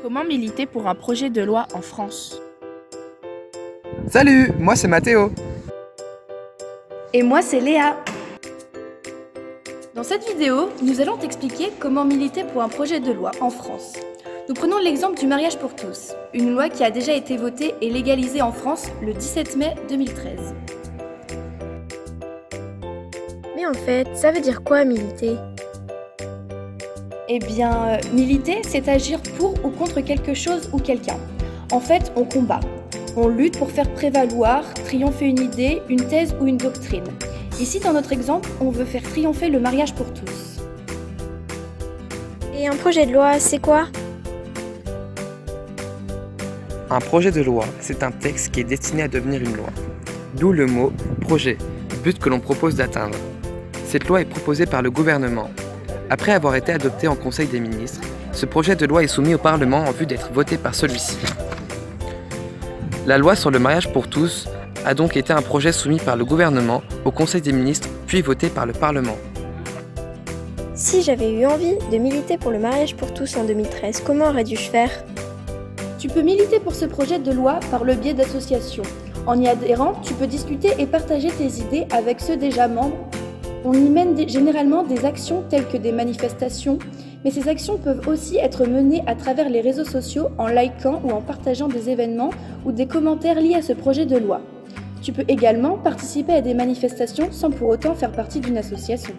Comment militer pour un projet de loi en France? Salut, moi c'est Mathéo. Et moi c'est Léa. Dans cette vidéo, nous allons t'expliquer comment militer pour un projet de loi en France. Nous prenons l'exemple du mariage pour tous, une loi qui a déjà été votée et légalisée en France le 17 mai 2013. Mais en fait, ça veut dire quoi militer? Eh bien, militer, c'est agir pour ou contre quelque chose ou quelqu'un. En fait, on combat. On lutte pour faire prévaloir, triompher une idée, une thèse ou une doctrine. Ici, dans notre exemple, on veut faire triompher le mariage pour tous. Et un projet de loi, c'est quoi? Un projet de loi, c'est un texte qui est destiné à devenir une loi. D'où le mot « projet », but que l'on propose d'atteindre. Cette loi est proposée par le gouvernement. Après avoir été adopté en Conseil des ministres, ce projet de loi est soumis au Parlement en vue d'être voté par celui-ci. La loi sur le mariage pour tous a donc été un projet soumis par le gouvernement au Conseil des ministres, puis voté par le Parlement. Si j'avais eu envie de militer pour le mariage pour tous en 2013, comment aurais-je faire? Tu peux militer pour ce projet de loi par le biais d'associations. En y adhérant, tu peux discuter et partager tes idées avec ceux déjà membres. On y mène généralement des actions telles que des manifestations, mais ces actions peuvent aussi être menées à travers les réseaux sociaux en likant ou en partageant des événements ou des commentaires liés à ce projet de loi. Tu peux également participer à des manifestations sans pour autant faire partie d'une association.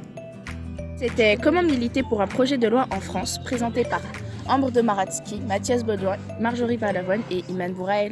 C'était Comment militer pour un projet de loi en France, présenté par Ambre de Maratsky, Mathias Baudouin, Marjorie Palavoine et Iman Bouraël.